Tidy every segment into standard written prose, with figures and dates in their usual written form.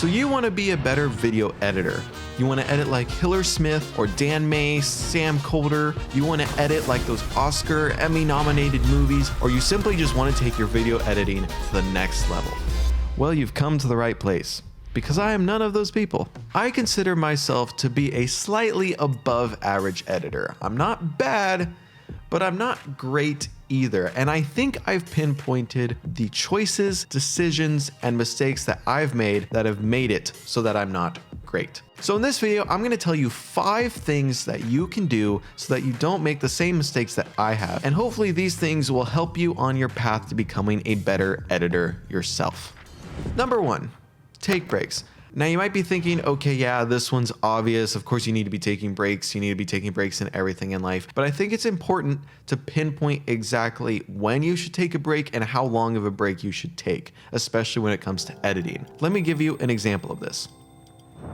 So you want to be a better video editor. You want to edit like Hiller Smith or Dan May, Sam Coulter. You want to edit like those Oscar, Emmy nominated movies, or you simply just want to take your video editing to the next level. Well, you've come to the right place, because I am none of those people. I consider myself to be a slightly above average editor. I'm not bad, but I'm not great either. And I think I've pinpointed the choices, decisions, and mistakes that I've made that have made it so that I'm not great. So in this video, I'm gonna tell you 5 things that you can do so that you don't make the same mistakes that I have. And hopefully these things will help you on your path to becoming a better editor yourself. Number 1, take breaks. Now you might be thinking, okay, yeah, this one's obvious. Of course you need to be taking breaks. You need to be taking breaks in everything in life. But I think it's important to pinpoint exactly when you should take a break and how long of a break you should take, especially when it comes to editing. Let me give you an example of this.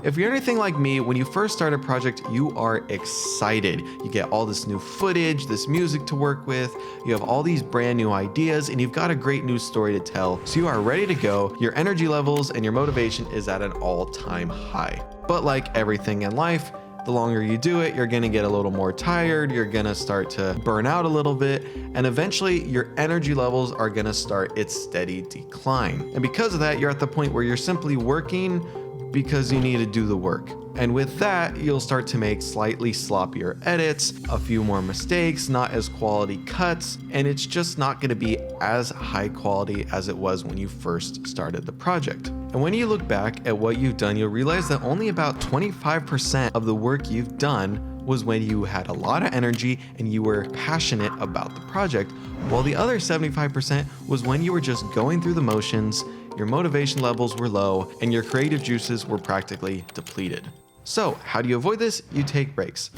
If you're anything like me, when you first start a project, you are excited. You get all this new footage, this music to work with, you have all these brand new ideas, and you've got a great new story to tell. So you are ready to go. Your energy levels and your motivation is at an all-time high. But like everything in life, the longer you do it, you're gonna get a little more tired, you're gonna start to burn out a little bit, and eventually your energy levels are gonna start its steady decline. And because of that, you're at the point where you're simply working because you need to do the work. And with that, you'll start to make slightly sloppier edits, a few more mistakes, not as quality cuts, and it's just not gonna be as high quality as it was when you first started the project. And when you look back at what you've done, you'll realize that only about 25% of the work you've done was when you had a lot of energy and you were passionate about the project, while the other 75% was when you were just going through the motions, your motivation levels were low, and your creative juices were practically depleted. So how do you avoid this? You take breaks.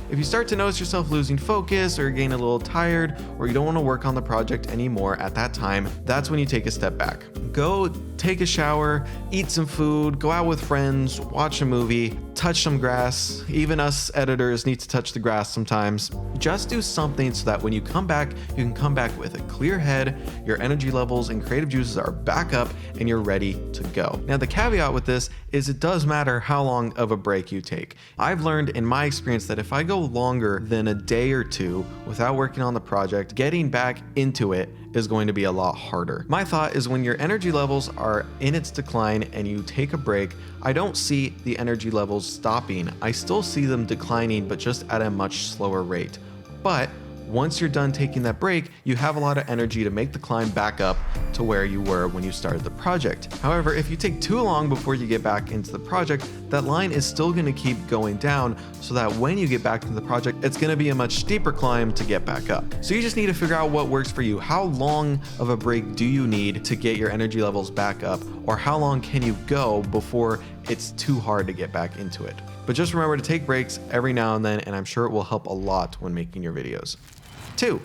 If you start to notice yourself losing focus or getting a little tired, or you don't want to work on the project anymore at that time, that's when you take a step back. Go take a shower, eat some food, go out with friends, watch a movie, touch some grass. Even us editors need to touch the grass sometimes. Just do something so that when you come back, you can come back with a clear head, your energy levels and creative juices are back up, and you're ready to go. Now the caveat with this is it does matter how long of a break you take. I've learned in my experience that if I go longer than a day or two without working on the project, getting back into it is going to be a lot harder. My thought is when your energy levels are in its decline and you take a break, I don't see the energy levels stopping. I still see them declining, but just at a much slower rate. But once you're done taking that break, you have a lot of energy to make the climb back up to where you were when you started the project. However, if you take too long before you get back into the project, that line is still going to keep going down, so that when you get back into the project, it's going to be a much steeper climb to get back up. So you just need to figure out what works for you. How long of a break do you need to get your energy levels back up, or how long can you go before it's too hard to get back into it? But just remember to take breaks every now and then, and I'm sure it will help a lot when making your videos. 2,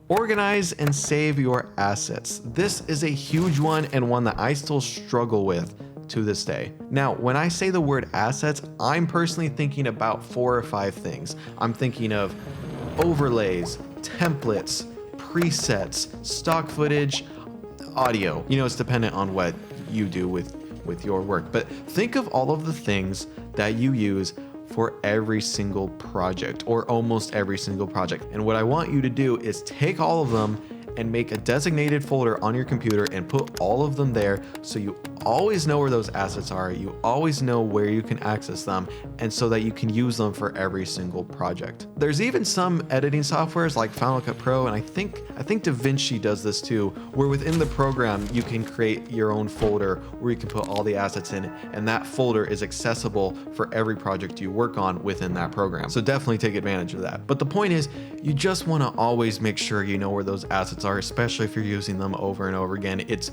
organize and save your assets. This is a huge one, and one that I still struggle with to this day. Now, when I say the word assets, I'm personally thinking about 4 or 5 things. I'm thinking of overlays, templates, presets, stock footage, audio. You know, it's dependent on what you do with your work. But think of all of the things that you use for every single project, or almost every single project. And what I want you to do is take all of them and make a designated folder on your computer and put all of them there, so you always know where those assets are, you always know where you can access them, and so that you can use them for every single project. There's even some editing softwares like Final Cut Pro, and I think DaVinci does this too, where within the program you can create your own folder where you can put all the assets in, and that folder is accessible for every project you work on within that program. So definitely take advantage of that. But the point is, you just want to always make sure you know where those assets are, especially if you're using them over and over again. It's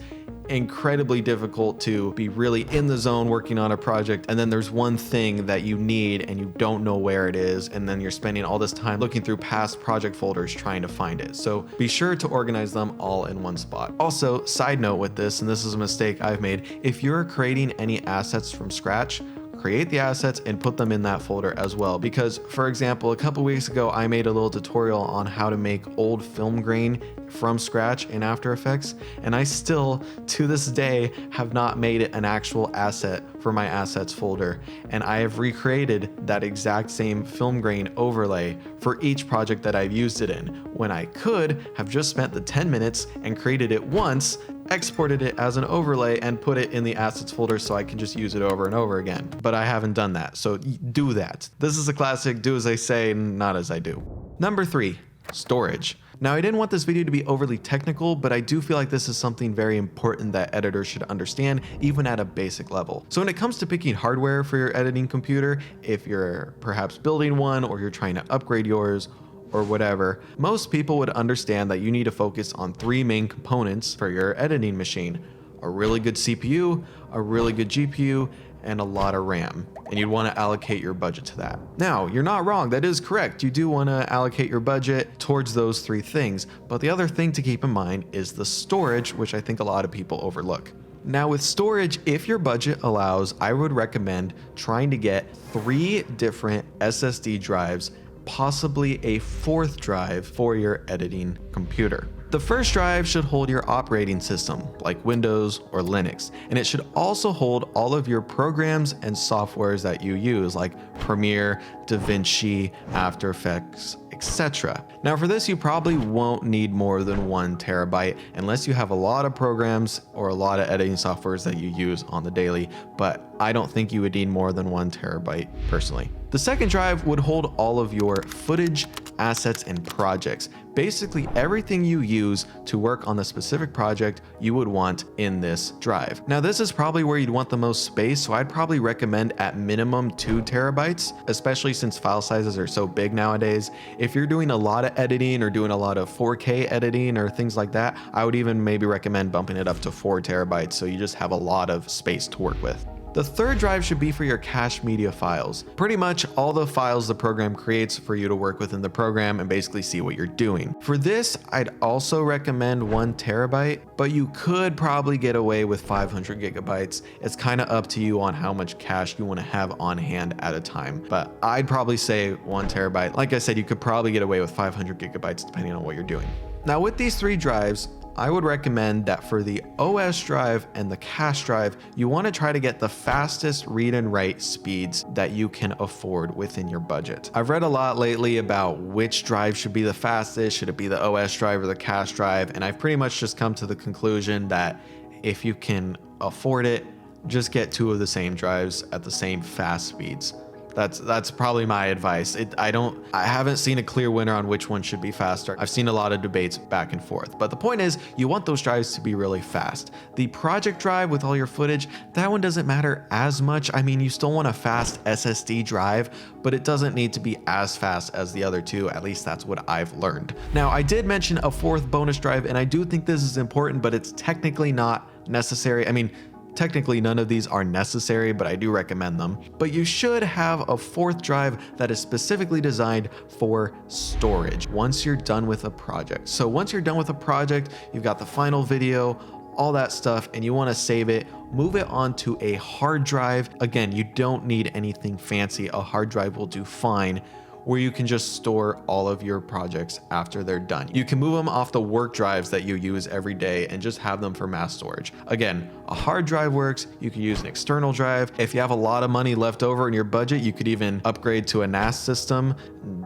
incredibly difficult to be really in the zone working on a project, and then there's one thing that you need and you don't know where it is, and then you're spending all this time looking through past project folders trying to find it. So be sure to organize them all in one spot. Also, side note with this, and this is a mistake I've made, if you're creating any assets from scratch, create the assets and put them in that folder as well. Because for example, a couple weeks ago, I made a little tutorial on how to make old film grain from scratch in After Effects, and I still to this day have not made it an actual asset for my assets folder, and I have recreated that exact same film grain overlay for each project that I've used it in, when I could have just spent the 10 minutes and created it once, exported it as an overlay, and put it in the assets folder so I can just use it over and over again. But I haven't done that, so do that. This is a classic do as I say, not as I do. Number 3, storage. Now, I didn't want this video to be overly technical, but I do feel like this is something very important that editors should understand, even at a basic level. So when it comes to picking hardware for your editing computer, if you're perhaps building one or you're trying to upgrade yours or whatever, most people would understand that you need to focus on 3 main components for your editing machine: a really good CPU, a really good GPU, and a lot of RAM, and you'd want to allocate your budget to that. Now, you're not wrong, that is correct. You do want to allocate your budget towards those 3 things, but the other thing to keep in mind is the storage, which I think a lot of people overlook. Now with storage, if your budget allows, I would recommend trying to get 3 different SSD drives, possibly a 4th drive for your editing computer. The first drive should hold your operating system, like Windows or Linux, and it should also hold all of your programs and softwares that you use, like Premiere, DaVinci, After Effects, etc. Now for this, you probably won't need more than 1 terabyte unless you have a lot of programs or a lot of editing softwares that you use on the daily, but I don't think you would need more than 1 terabyte personally. The second drive would hold all of your footage, assets, and projects. Basically everything you use to work on the specific project you would want in this drive. Now this is probably where you'd want the most space, so I'd probably recommend at minimum 2 terabytes, especially since file sizes are so big nowadays. If you're doing a lot of editing or doing a lot of 4K editing or things like that, I would even maybe recommend bumping it up to 4 terabytes so you just have a lot of space to work with. The third drive should be for your cache media files. Pretty much all the files the program creates for you to work within the program and basically see what you're doing. For this, I'd also recommend 1 terabyte, but you could probably get away with 500 gigabytes. It's kind of up to you on how much cache you want to have on hand at a time, but I'd probably say 1 terabyte. Like I said, you could probably get away with 500 gigabytes depending on what you're doing. Now with these 3 drives, I would recommend that for the OS drive and the cache drive, you want to try to get the fastest read and write speeds that you can afford within your budget. I've read a lot lately about which drive should be the fastest, should it be the OS drive or the cache drive, and I've pretty much just come to the conclusion that if you can afford it, just get 2 of the same drives at the same fast speeds. That's probably my advice. I haven't seen a clear winner on which one should be faster. I've seen a lot of debates back and forth, but the point is you want those drives to be really fast. The project drive with all your footage, that one doesn't matter as much. I mean, you still want a fast SSD drive, but it doesn't need to be as fast as the other 2. At least that's what I've learned. Now, I did mention a 4th bonus drive, and I do think this is important, but it's technically not necessary. I mean, technically none of these are necessary, but I do recommend them. But you should have a 4th drive that is specifically designed for storage once you're done with a project. So once you're done with a project, you've got the final video, all that stuff, and you want to save it, move it onto a hard drive. Again, you don't need anything fancy. A hard drive will do fine, where you can just store all of your projects after they're done. You can move them off the work drives that you use every day and just have them for mass storage. Again, a hard drive works. You can use an external drive. If you have a lot of money left over in your budget, you could even upgrade to a NAS system,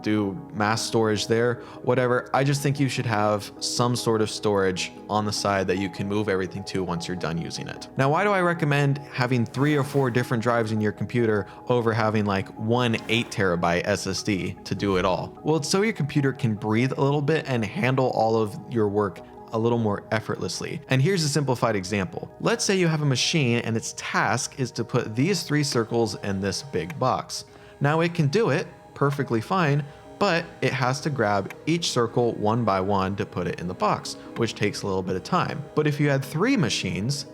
do mass storage there, whatever. I just think you should have some sort of storage on the side that you can move everything to once you're done using it. Now, why do I recommend having 3 or 4 different drives in your computer over having like 1 8 terabyte SSD to do it all? Well, it's so your computer can breathe a little bit and handle all of your work a little more effortlessly. And here's a simplified example. Let's say you have a machine and its task is to put these 3 circles in this big box. Now it can do it perfectly fine, but it has to grab each circle one by one to put it in the box, which takes a little bit of time. But if you had 3 machines,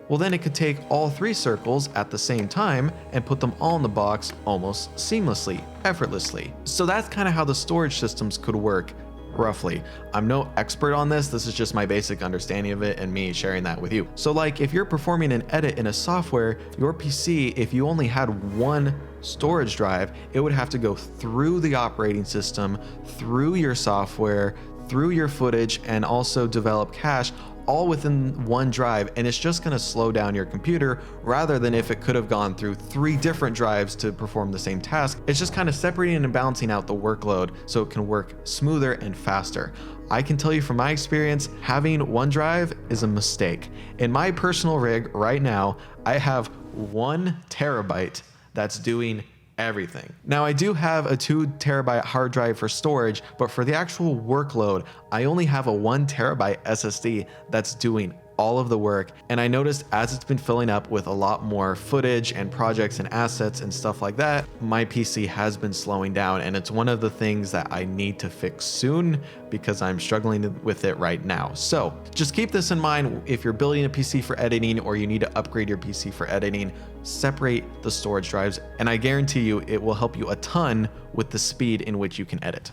well, then it could take all 3 circles at the same time and put them all in the box almost seamlessly, effortlessly. So that's kind of how the storage systems could work roughly. I'm no expert on this. This is just my basic understanding of it and me sharing that with you. So like if you're performing an edit in a software, your PC, if you only had one storage drive, it would have to go through the operating system, through your software, through your footage, and also develop cache all within one drive, and it's just gonna slow down your computer rather than if it could have gone through 3 different drives to perform the same task. It's just kind of separating and balancing out the workload so it can work smoother and faster. I can tell you from my experience, having one drive is a mistake. In my personal rig right now, I have 1 terabyte that's doing everything. Now I do have a 2 terabyte hard drive for storage, but for the actual workload, I only have a 1 terabyte SSD that's doing all of the work. And I noticed as it's been filling up with a lot more footage and projects and assets and stuff like that, my PC has been slowing down, and it's one of the things that I need to fix soon because I'm struggling with it right now. So just keep this in mind if you're building a PC for editing or you need to upgrade your PC for editing. Separate the storage drives, and I guarantee you it will help you a ton with the speed in which you can edit.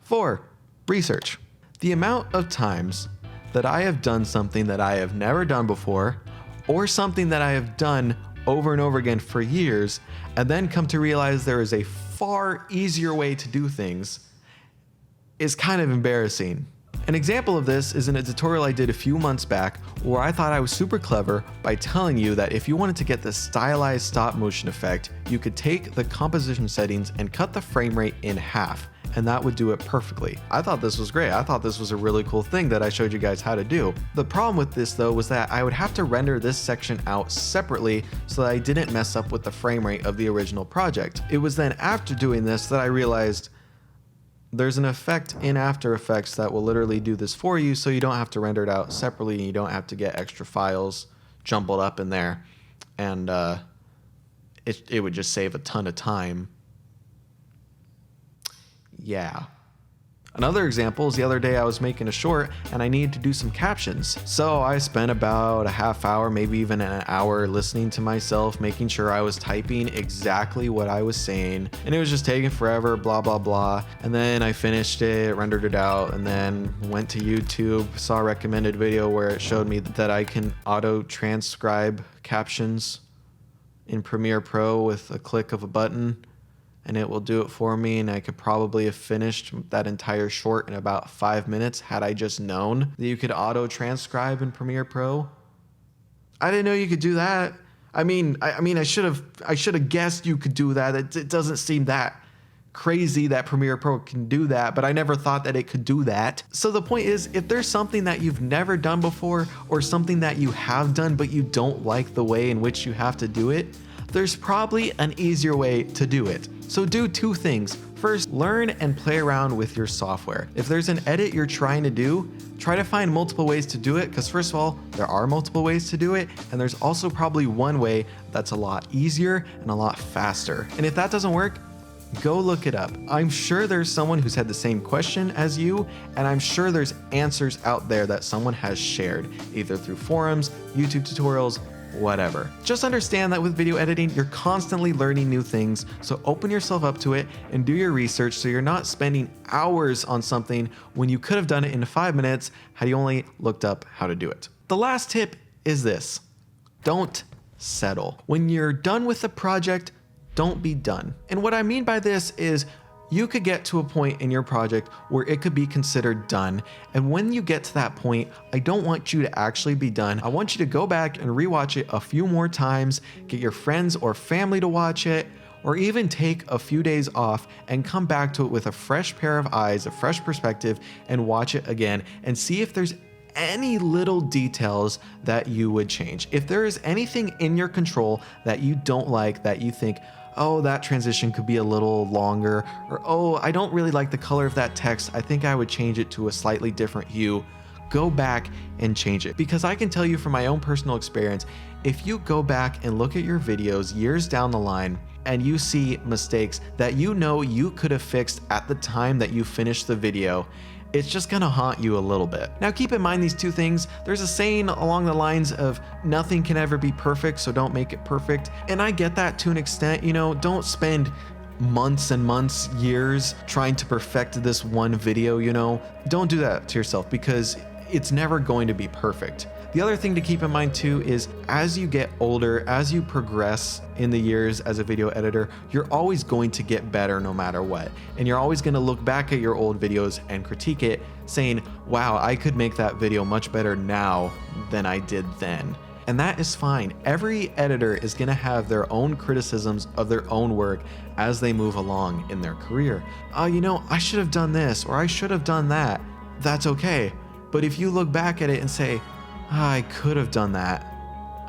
4. Research. The amount of times that I have done something that I have never done before, or something that I have done over and over again for years, and then come to realize there is a far easier way to do things, is kind of embarrassing. An example of this is in a tutorial I did a few months back where I thought I was super clever by telling you that if you wanted to get the stylized stop motion effect, you could take the composition settings and cut the frame rate in half, and that would do it perfectly. I thought this was great. I thought this was a really cool thing that I showed you guys how to do. The problem with this though was that I would have to render this section out separately so that I didn't mess up with the frame rate of the original project. It was then after doing this that I realized there's an effect in After Effects that will literally do this for you, so you don't have to render it out separately and you don't have to get extra files jumbled up in there, and it would just save a ton of time. Yeah. Another example is the other day I was making a short and I needed to do some captions. So I spent about a half hour, maybe even an hour listening to myself, making sure I was typing exactly what I was saying. And it was just taking forever, blah, blah, blah. And then I finished it, rendered it out, and then went to YouTube, saw a recommended video where it showed me that I can auto transcribe captions in Premiere Pro with a click of a button, and it will do it for me, and I could probably have finished that entire short in about 5 minutes had I just known that you could auto transcribe in Premiere Pro. I didn't know you could do that. I mean, I should have guessed you could do that. It doesn't seem that crazy that Premiere Pro can do that, but I never thought that it could do that. So the point is, if there's something that you've never done before, or something that you have done but you don't like the way in which you have to do it, there's probably an easier way to do it. So do 2 things. First, learn and play around with your software. If there's an edit you're trying to do, try to find multiple ways to do it, because first of all, there are multiple ways to do it, and there's also probably one way that's a lot easier and a lot faster. And if that doesn't work, go look it up. I'm sure there's someone who's had the same question as you, and I'm sure there's answers out there that someone has shared, either through forums, YouTube tutorials, whatever. Just understand that with video editing, you're constantly learning new things, so open yourself up to it and do your research so you're not spending hours on something when you could have done it in 5 minutes had you only looked up how to do it. The last tip is this: don't settle. When you're done with the project, don't be done. And what I mean by this is you could get to a point in your project where it could be considered done. And when you get to that point, I don't want you to actually be done. I want you to go back and rewatch it a few more times, get your friends or family to watch it, or even take a few days off and come back to it with a fresh pair of eyes, a fresh perspective, and watch it again and see if there's any little details that you would change. If there is anything in your control that you don't like, that you think, oh, that transition could be a little longer, or oh, I don't really like the color of that text, I think I would change it to a slightly different hue, go back and change it. Because I can tell you from my own personal experience, if you go back and look at your videos years down the line and you see mistakes that you know you could have fixed at the time that you finished the video, it's just gonna haunt you a little bit. Now keep in mind these 2 things. There's a saying along the lines of nothing can ever be perfect, so don't make it perfect. And I get that to an extent, you know, don't spend months and months, years trying to perfect this one video, you know, don't do that to yourself because it's never going to be perfect. The other thing to keep in mind too is as you get older, as you progress in the years as a video editor, you're always going to get better no matter what. And you're always going to look back at your old videos and critique it saying, wow, I could make that video much better now than I did then. And that is fine. Every editor is going to have their own criticisms of their own work as they move along in their career. Oh, you know, I should have done this or I should have done that. That's okay. But if you look back at it and say, I could have done that,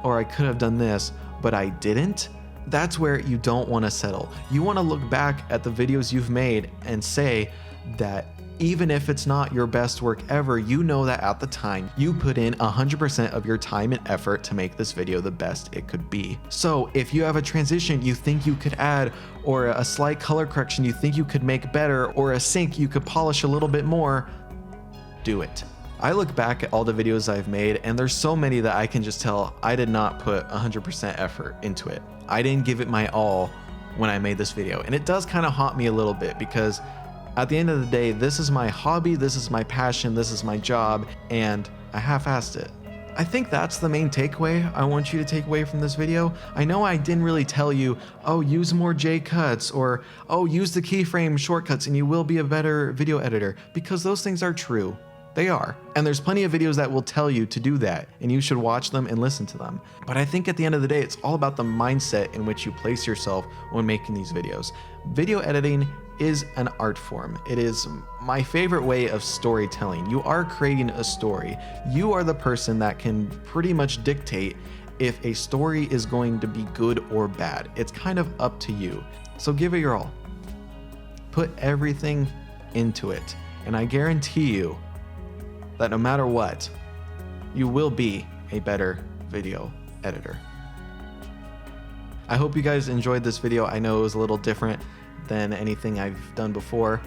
or I could have done this, but I didn't, that's where you don't want to settle. You want to look back at the videos you've made and say that even if it's not your best work ever, you know that at the time you put in 100% of your time and effort to make this video the best it could be. So if you have a transition you think you could add, or a slight color correction you think you could make better, or a sync you could polish a little bit more, do it. I look back at all the videos I've made and there's so many that I can just tell I did not put 100% effort into it. I didn't give it my all when I made this video, and it does kind of haunt me a little bit because at the end of the day, this is my hobby, this is my passion, this is my job, and I half-assed it. I think that's the main takeaway I want you to take away from this video. I know I didn't really tell you, oh, use more J cuts, or oh, use the keyframe shortcuts and you will be a better video editor, because those things are true. They are. And there's plenty of videos that will tell you to do that, and you should watch them and listen to them. But I think at the end of the day, it's all about the mindset in which you place yourself when making these videos. Video editing is an art form. It is my favorite way of storytelling. You are creating a story. You are the person that can pretty much dictate if a story is going to be good or bad. It's kind of up to you. So give it your all. Put everything into it. And I guarantee you that no matter what, you will be a better video editor. I hope you guys enjoyed this video. I know it was a little different than anything I've done before,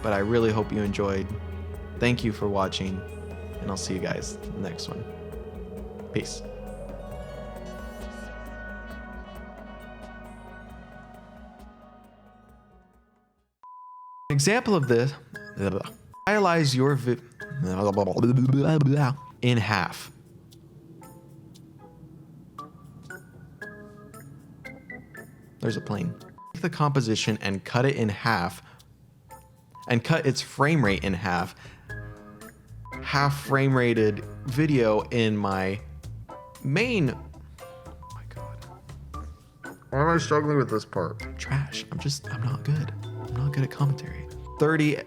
but I really hope you enjoyed. Thank you for watching, and I'll see you guys in the next one. Peace. Example of this, stylize your in half. There's a plane. Take the composition and cut it in half, and cut its frame rate in half. Half frame rated video in my main. Oh my god. Why am I struggling with this part? Trash. I'm not good. I'm not good at commentary. 30